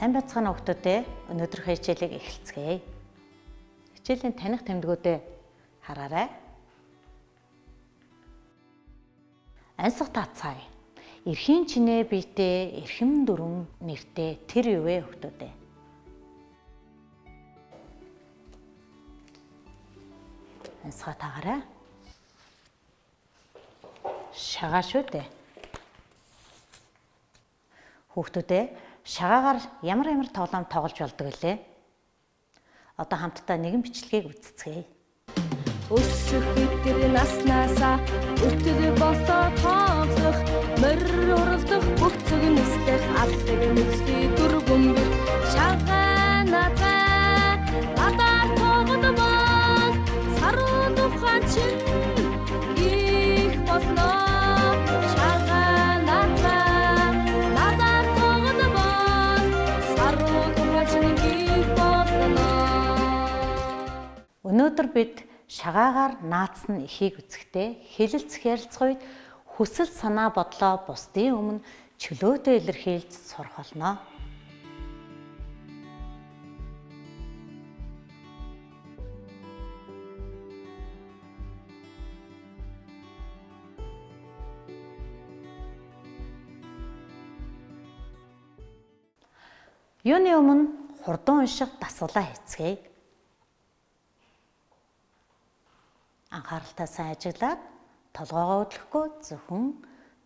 Сайн байцгаана уу хүүхдүүдээ. Өнөөдрийнхөө хичээлийг эхэлцгээе. Хичээлийн таних тэмдгүүдэд хараарай. Ансах тацай. Эрхийн чинээ биетэй эрхэм дүрэн нэртэй тэр юу вэ хүүхдүүдээ? Ансгаа таарай. Шагаа шүү дээ. Хүүхдүүдээ шагаагаар ямар тоглоом тоглож болдог вэ? Одоо хамтдаа нэгэн бичлэгийг үзцгээе. Өсөх өдөр наснаасаа өтөр болоо тоглох, морь уралдах, бүх зүгнэслэх, алдаг мэдлэг дургүм шагаа надаа надаар тоглоод бол саруу тухайн чинь их болно. Өнөөдөр бид шагаагаар наацсан эхийг үзэхдээ хэлэлцэх ярилцах үед хүсэл санаа бодлоо бусдын өмнө чөлөөтэй илэрхийлж сурах болно. Юуны өмнө хурдан унших дасгалаа хийцгээе. Анхааралтай сайн ажиглаад толгоогоо хөдлөхгүй зөвхөн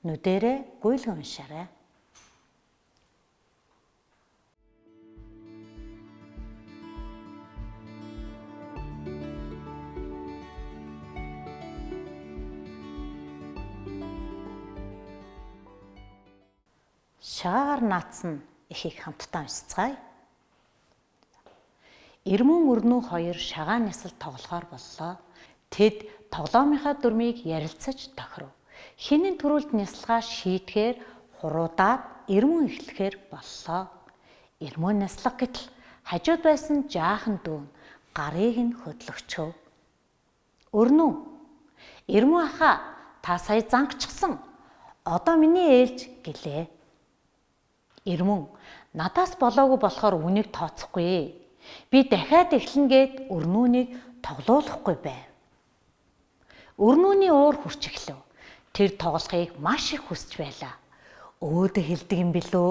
нүдэрээ гүйлгэн уншаарай. Шагаагаар наацсан эхийг хамтдаа уншицгаая. Эрмэн өрнүү хоёр шагаан нясал тоглохоор боллоо. Тэд тоглоомынхаа дүрмийг ярилцаж тохиров. Хинэн төрүүлд нясалгаа шийдэхээр хуруудаад эрмэн эхлэхээр боллоо. Эрмэн няслах гэтэл хажууд байсан жаахан дүүн гарыг нь хөдлөгчөв. Өрнүү, эрмэн ахаа та сая зангачсан. Одоо миний ээлж гэлээ. Эрмэн надаас болоогүй болохоор үнийг тооцохгүй. Би дахиад эхлэн гээд өрнүүнийг тоглоулахгүй байв. Өрнүүний уур хурч эхлэв. Тэр тоглохыг маш их хүсэж байлаа. Өөдөө хэлдэг юм билүү?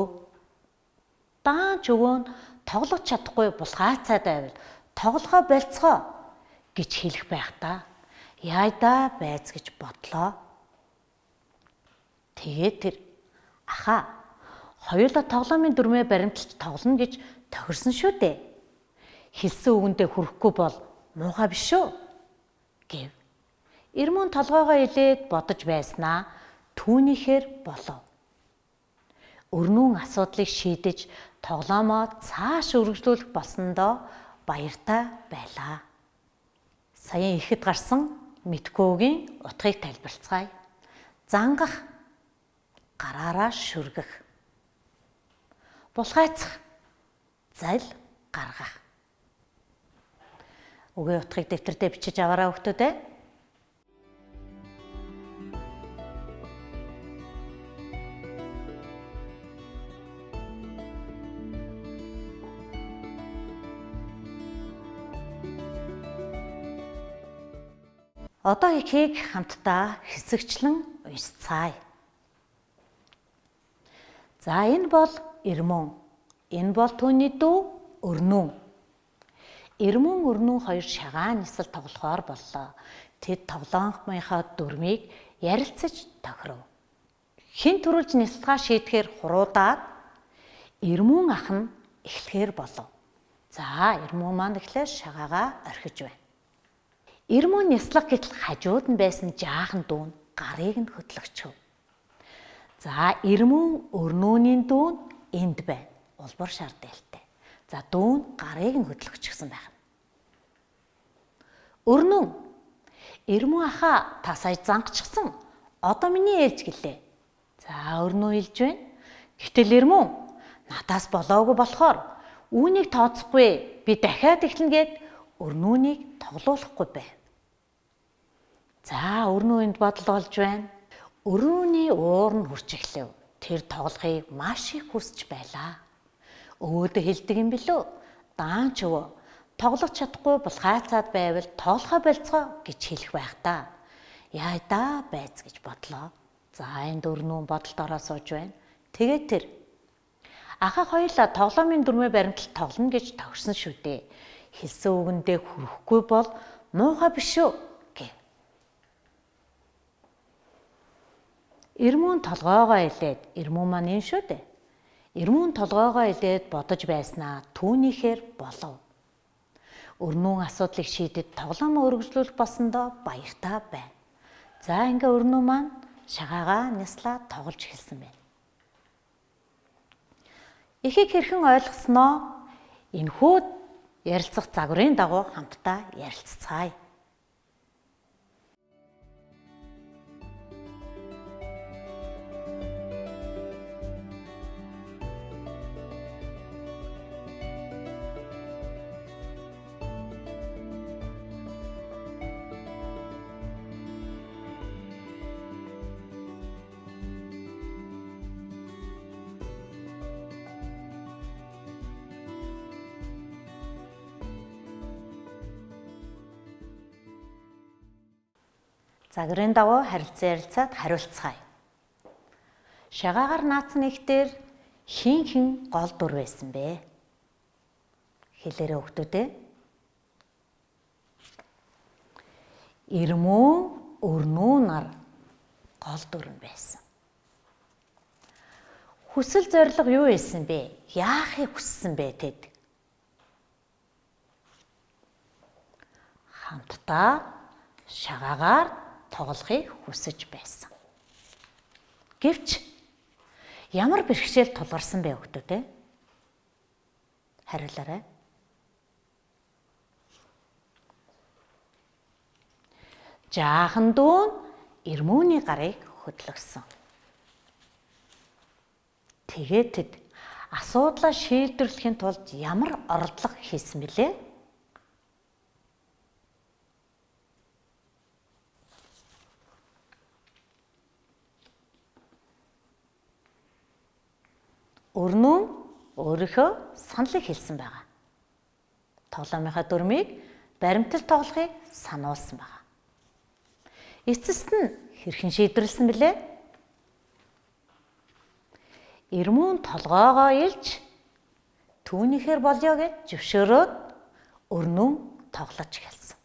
Даанч өвөө нь тоглож чадахгүй булгаацаад байвал тоглохоо болцгоо гэж хэлэх байхдаа яайда байц гэж бодлоо. Тэгээд тэр ахаа хоёулаа тоглоомын дүрмээ баримталж тоглоно гэж тохирсон шүү дээ. Хэлсэн үгэндээ хүрэхгүй бол муухай биш үү? Гэв. Эрмэн толгоогоо илээд бодож байснаа түүнийхээр болов. Өрнүүн асуудлыг шийдэж тоглоомоо цааш үргэлжлүүлэх болсондоо баяртай байлаа. Саяхан ихэд гарсан мэдхгүйгийн утгыг тайлбарлацгаая. Зангах, гараараа шүргэх. Булгайцах, зал гаргах. Үгийн утгыг дэвтэр дээр бичиж аваарай хүүхдүүдээ. Одоо эхийг хамтдаа хэсэгчлэн уншицгаая. За энэ бол эрмэн. Энэ бол түүний дүү өрнүү. Эрмэн өрнүү хоёр шагаан нисэл тоглохоор боллоо. Тэд тоглоомынхаа дүрмийг ярилцаж тохиров. Хин төрүүлж нислага шийдэхээр хуруудаад эрмэн ах нь эхлэхээр болов. За эрмэн маань эхлээд шагаагаа орхиж байна. Эрмэн нислаг гэтэл хажууд нь байсан жаахан дүүн гарыг нь хөдлөгчөв. За эрмэн өрнүүний дүүн энд байна. Улбар шар дээлтэй. За дүүн гарыг нь хөдлөгчихсөн байна. Өрнүү, эрмэн ахаа та сая зангачсан. Одоо миний ээлж гэлээ. За өрнүү хэлж байна. Гэтэл эрмэн надаас болоогүй болохоор үүнийг тооцохгүй. Би дахиад эхлэнэ гээд өрнүүнийг тоглоулахгүй байв. За өрнүү энд бодол болж байна. Өрнүүний уур нь хурж эхлэв. Тэр тоглохыг маш их хүсэж байлаа. Өвөөдөө хэлдэг юм билүү? Даан ч өвөө тоглох чадахгүй бол хайцаад байвал тоглохоо болцгоо гэж хэлэх байх та. Яа да байц гэж бодлоо. За энэ дөрнөө бодолдороо сууж байна. Тэгээд тэр ахаа хоёулаа тоглоомын дүрмээ баримталд тоглоно гэж товшсон шүү дээ. Хэлсэн үгэндээ хүрэхгүй бол муухай биш үү гэв. Ирмүүн толгоогоо илээд ирмүүн маань энэ шүү дээ. Ирмүүн толгоогоо илээд бодож байснаа түүнийхээр болов. Өрнүүн асуудлыг шийдэд тоглоомоо өргөжлүүлэх болсондоо баяртай байна. За ингээ өрнүү маань шагаагаа няслаа тоглож эхэлсэн байна. Ихийг хэрхэн ойлгосноо энэхүү ярилцах загварын дагуу хамтдаа ярилццгаая. Загварын дагуу харилцан ярилцаад хариулцгаая. Шагаагаар наацсан нэгтэр хин гол дүр байсан бэ? Хэлээрэй хүүхдүүдээ. Ирмүүн, өрнүү нар гол дүр нь байсан. Хүсэл зорилго юу байсан бэ? Яахыг хүссэн бэ тэд? Хамтдаа шагаагаар тоглохыг хүсэж байсан. Гэвч ямар бэрхшээл тулгарсан бэ хүүхдүүд? Хариулаарай. Жаахан дүүн ирмүүний гарыг хөдлөсөн. Тэгээд тэд асуудлаа шийдвэрлэхийн тулд ямар оролдлого хийсэн бэлээ? Өрнүү өөрийнхөө саналыг хэлсэн байгаа. Тоглоомынхаа дүрмийг баримталд тоглохыг сануулсан байгаа. Эцэст нь хэрхэн шийдвэрлсэн бэлээ? Ирмүүн толгоогоо илж түүнийхээр болё гэж зөвшөөрөөд өрнүү тоглож эхэлсэн.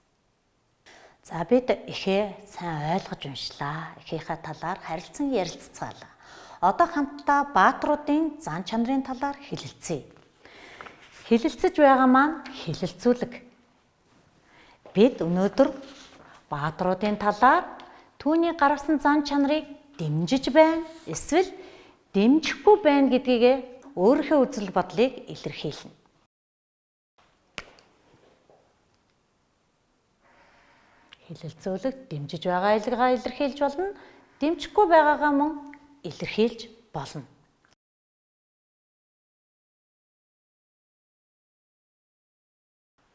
За бид ихээ сайн ойлгож уншлаа. Ихийнхаа талаар харилцан ярилццгаалаа. Одоо хамтдаа баатруудын зан чанарын талаар хэлэлцгээе. Хэлэлцэж байгаа маань хэлэлцүүлэг. Бид өнөөдөр баатруудын талаар түүний гаргасан зан чанарыг дэмжиж байна, эсвэл дэмжихгүй байна гэдгийг өөрийнхөө үзэл бодлыг илэрхийлнэ. Хэлэлцүүлэг дэмжиж байгаа илэрхийлгээ илэрхийлж болно, дэмжихгүй байгаагаа мөн илэрхийлж болно.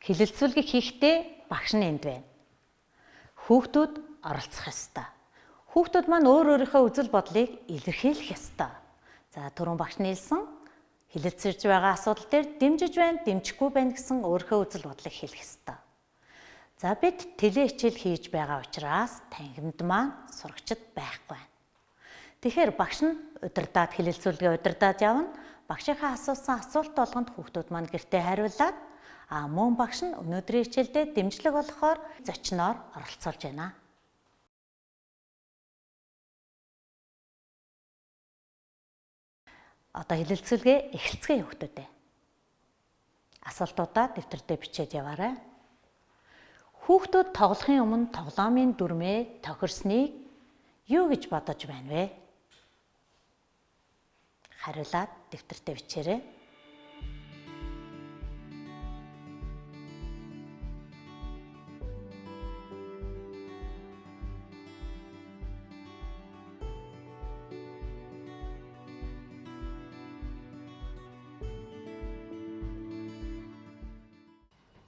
Хэлэлцүүлгийг хийхдээ багш нь энд байна. Хүүхдүүд оролцох ёстой. Хүүхдүүд маань өөрийнхөө үзэл бодлыг илэрхийлэх ёстой. За түрүүн багш нь хэлсэн хэлэлцэж байгаа асуудал дээр дэмжиж байна, дэмжихгүй байна гэсэн өөрийнхөө үзэл бодлыг хэлэх ёстой. За бид теле хичээл хийж байгаа учраас танхимд маань сурагчид байхгүй байна. Тэгэхээр багш нь удирдаад хэлэлцүүлгээ удирдаад явна. Багшийнхаа асуусан асуулт болгонд хүүхдүүд маань гэртээ хариулаад мөн багш нь өнөөдрийн хичээлдээ дэмжлэг болохоор зочноор оролцуулж байна. Одоо хэлэлцүүлгээ эхэлцгээе хүүхдүүдээ. Асуултуудаа дэвтэрдээ бичээд яваарай. Хүүхдүүд тоглохын өмнө тоглоомын дүрмээ тохирсныг юу гэж бодож байна вэ? Хариулаад дэвтэртээ бичээрэй.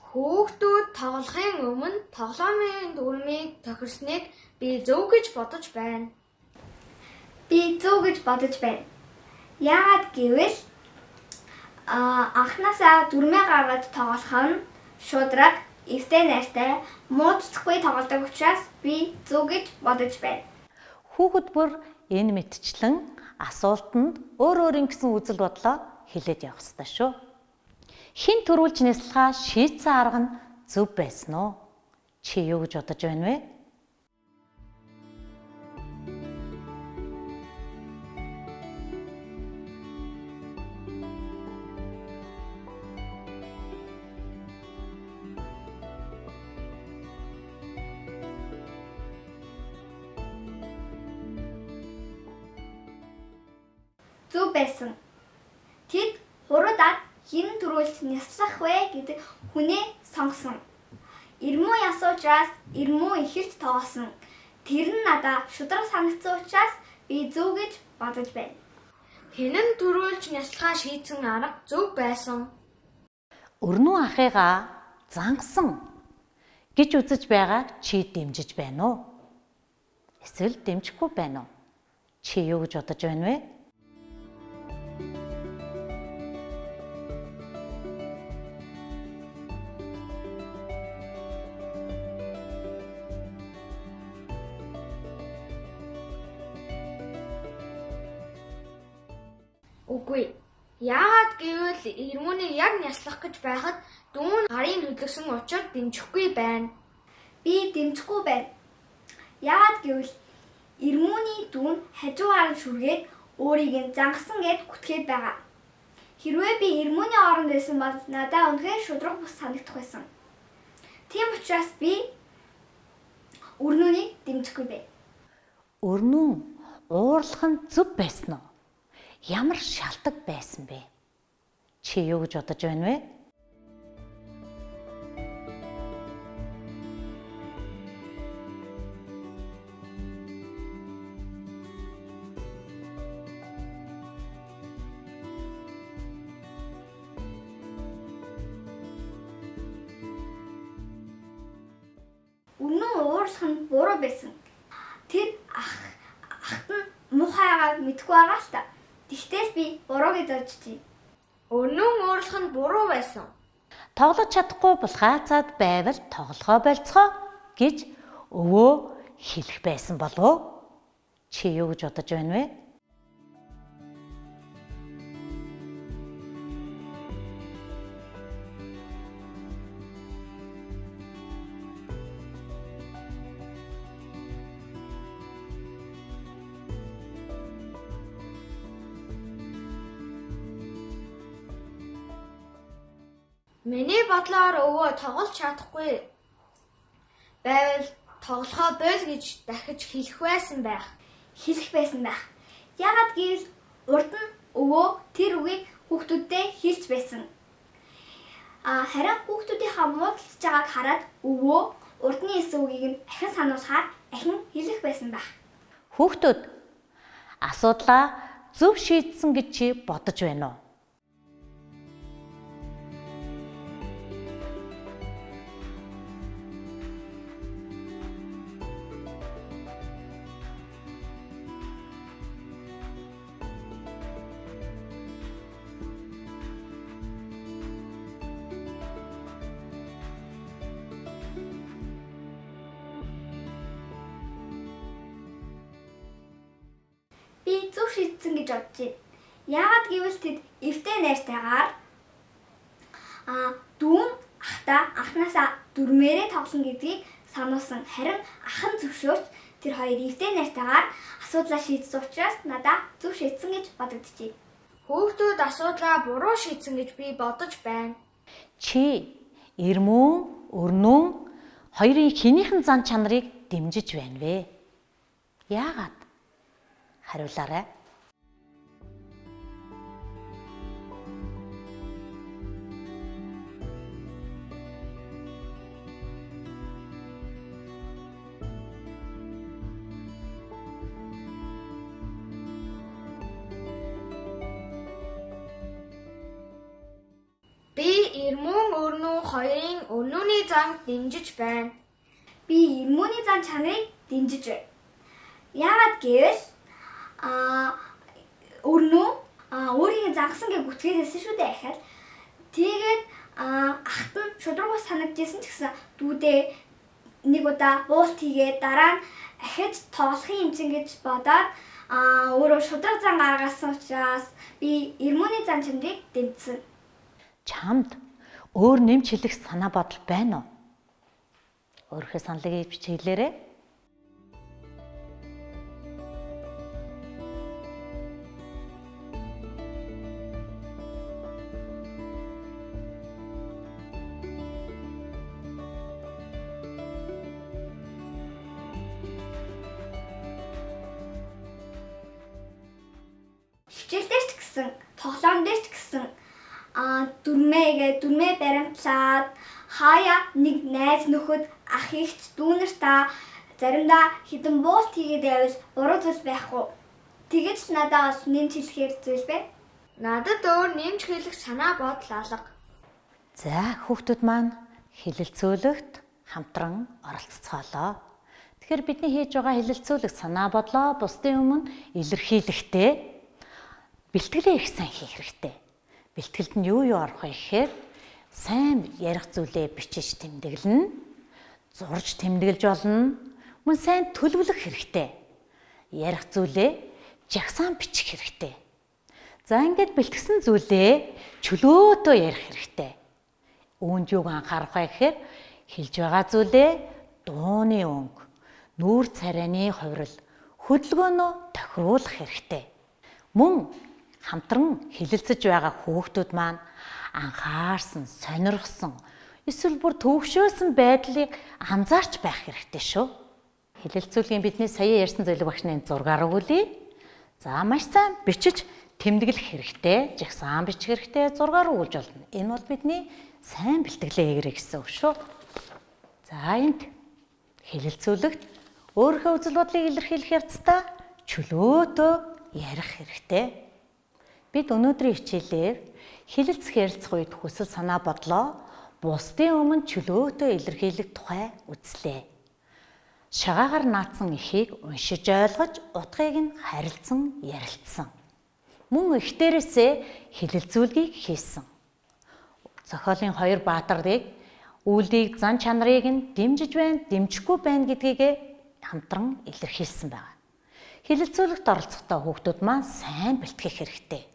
Хүүхдүүд тоглохын өмнө тоглоомын дүрмийг тохирсныг би зөв гэж бодож байна. Би зөв гэж бодож байна. Яагаад гэвэл анхнаасаа дүрмээ гаргаж тоглох нь шудраг, эвтэй найртай, муудахгүй тоглодог учраас би зөв гэж бодож байна. Хүүхэд бүр энэ мэтчлэн асуултанд өөр ингэсэн үзэл бодлоо хэлээд явах ёстой шүү. Хин төрүүлж няслахаа шийдсэн арга нь зөв байсан уу? Чи юу гэж бодож байна вэ? Зөв байсан. Тэд хуруудад хин төрүүлж няслах вэ гэдэг хүнээ сонгосон. Ирмүү ясуучаас ирмүү ихэлж тоглосон. Тэр нь надад шудраг санагдсан учраас би зөв гэж бодож байна. Хинэн төрүүлж няслахаа шийдсэн арга зөв байсан. Өрнөө ахыгаа зангасан гэж үзэж байгаа чи дэмжиж байна уу? Эсвэл дэмжихгүй байна уу? Чи юу гэж бодож байна вэ? Үгүй. Яагаад гэвэл ирмүүнийг яг няслах гэж байхад дүүн гарын хөдлөсөн учраас дэмжихгүй байна. Би дэмжихгүй байна. Яагаад гэвэл ирмүүний дүүн хажуугаар нь шүргээд өөрийг нь зангасан гэд гүтгээд байгаа. Хэрвээ би ирмүүний оронд байсан бол надад үнэхээр шудраг бус санагдах байсан. Тийм учраас би өрнөнийг дэмжихгүй байна. Өрнөө уурлах нь зөв байсан уу? Ямар шалтгаан байсан бэ? Чи юу гэж бодож байна вэ? Өрнөө уурлах нь буруу байсан. Тэр ахт нь муухайгаа мэдгүй байгаа л та. Тэгтэл би буруу гэж бодчих. Өрнөө уурлах нь буруу байсан. Тоглож чадахгүй бол хаацаад байвал тоглохоо болцгоо гэж өвөө хэлэх байсан болов уу? Чи юу гэж бодож байна вэ? Миний бодлоор өвөө тоглож чадахгүй байвал тоглохоо бойл гэж дахиж хэлэх байсан байх. Хэлэх байсан байх. Яагаад гэвэл урд нь өвөө тэр үгийг хүүхдүүдтэй хэлж байсан. Харин хүүхдүүдийнхаа муудалцж байгааг хараад өвөө урдны хэлсэн үгийг нь ахин сануулахаар ахин хэлэх байсан байх. Хүүхдүүд асуудлаа зөв шийдсэн гэж чи бодож байна уу? Би зөв шийдсэн гэж бодож байна. Яагаад гэвэл тэд эвтэй найртайгаар дүүн ахта анхнаасаа дүрмээрээ тоглоно гэдгийг сануулсан. Харин ах нь зөвшөөрч тэр хоёр эвтэй найртайгаар асуудлаа шийдсэн учраас надад зөв шийдсэн гэж бодогдчихэ. Хүүхдүүд асуудлаа буруу шийдсэн гэж би бодож байна. Чи ирмүү, өрнөө хоёрын хинийхэн зан чанарыг дэмжиж байна вэ? Яагаад? Хариулаарай. Би ирмүүн өрнөө хоёрын өрнөөний занг дэмжиж байна. Би ирмүүний зан чанарыг дэмжиж байна. Яагаад гэвэл өрнөө өөрийн загсан гэ гүтгээдсэн шүү дээ ахаад. Тэгээд ахт нь шудрагаас санагдчихсэн ч гэсэн дүүдээ нэг удаа уулт хийгээд дараа нь ахиж тоглохын хэмжин гэж бодоод өөрөө шудраг зан гаргасан учраас би Ирмөний зан чанарыг дэмжсэн. Чамд өөр нэмж хэлэх санаа бодол байна уу? Өөрийнхөө саналыг бичээлээрэй. Хичээлдээ ч гэсэн, тоглоом дээр ч гэсэн дүрмээ баримтлаад хаяа нэг найз нөхөд ах ихч дүүнэртаа заримдаа хідэн буулт хийгээд байвал буруу зүйл байхгүй. Тэгэж надад бас нэмж хэлэхээр зүйл байна. Надад өөр нэмж хэлэх санаа бодол алга. За хүүхдүүд маань хэлэлцүүлэгт хамтран оролцоолоо. Тэгэхээр бидний хийж байгаа хэлэлцүүлэг санаа бодлоо бусдын өмнө илэрхийлэхдээ бэлтгэлээ их сайн хийх хэрэгтэй. Бэлтгэлд нь юу орох вэ гэхээр сайн ярих зүйлээ бичиж тэмдэглэнэ, зурж тэмдэглэж болно, мөн сайн төлөвлөх хэрэгтэй. Ярих зүйлээ жагсаан бичих хэрэгтэй. За ингээд бэлтгэсэн зүйлээ чөлөөтөө ярих хэрэгтэй. Үүнд юуг анхаарах вэ гэхээр хэлж байгаа зүйлээ дууны өнгө, нүүр царайны хувирал, хөдөлгөөнөө тохируулах хэрэгтэй. Мөн хамтран хэлэлцэж байгаа хүүхдүүд маань анхаарсан, сонирхсон, эсвэл бүр төвөгшөөсөн байдлыг анзаарч байх хэрэгтэй шүү. Хэлэлцүүлгийн бидний сая ярьсан зөвлөг багшны зургаар өгүүлье. За маш сайн бичиж тэмдэглэх хэрэгтэй, жагсаан бичих хэрэгтэй, зургаар өгүүлж болно. Энэ бол бидний сайн бэлтгэлээ ээгэрэй гэсэн үг шүү. За энд хэлэлцүүлэгт өөрийнхөө үзэл бодлыг илэрхийлэх явцдаа чөлөөтөө ярих хэрэгтэй. Бид өнөөдрийн хичээлээр хэлэлцэх ярилцах үед хүсэл санаа бодлоо бусдын өмнө чөлөөтөө илэрхийлэх тухай үзлээ. Шагаагаар наацсан эхийг уншиж ойлгож, утгыг нь харилцан ярилцсан. Мөн эхтэрээсээ хэлэлцүүлгийг хийсэн. Зохиолын хоёр баатарыг үйлдийг зан чанарыг нь дэмжиж байна, дэмжихгүй байна гэдгийг хамтран илэрхийлсэн байна. Хэлэлцүүлэгт оролцохдоо хүүхдүүд маань сайн бэлтгэх хэрэгтэй.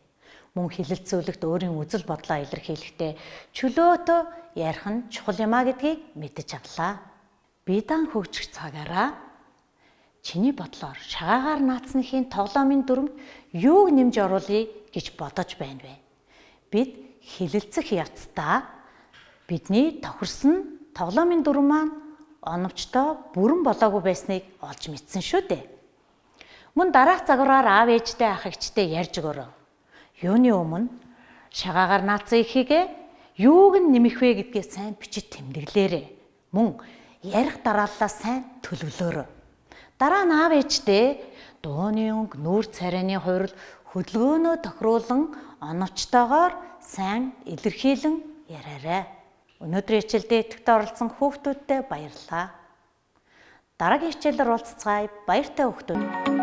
Мөн хэлэлцүүлэгт өөрийн үзэл бодлоо илэрхийлэхдээ чөлөөтөө ярих нь чухал юмаа гэдгийг мэдэж авлаа. Бидан хөгжих цагаараа чиний бодлоор шагаагаар наацныхийн тоглоомын дүрмд юуг нэмж оруулъя гэж бодож байна вэ? Бид хэлэлцэх явцдаа бидний тохирсон тоглоомын дүрм маань оновчтой бүрэн болоогүй байсныг олж мэдсэн шүү дээ. Мөн дараах загвараар аав ээжтэй ах эгчтэй ярьж өгөөрэй. Юуны өмнө шагаагаар наацсан ихийгээ юуг нь нэмэх вэ гэдгээ сайн бичиж тэмдэглээрэй. Мөн ярих дарааллаа сайн төлөвлөөрэй. Дараа нь аав ээжтэй дууны өнгө, нүүр царайны хувирал, хөдөлгөөнөө тохируулан оновчтойгоор сайн илэрхийлэн яриарай. Өнөөдрийн хичээлдээ идэвхтэй оролцсон хүүхдүүдтэй баярлалаа. Дараагийн хичээлээр уулзцгаая. Баяртай хүүхдүүд.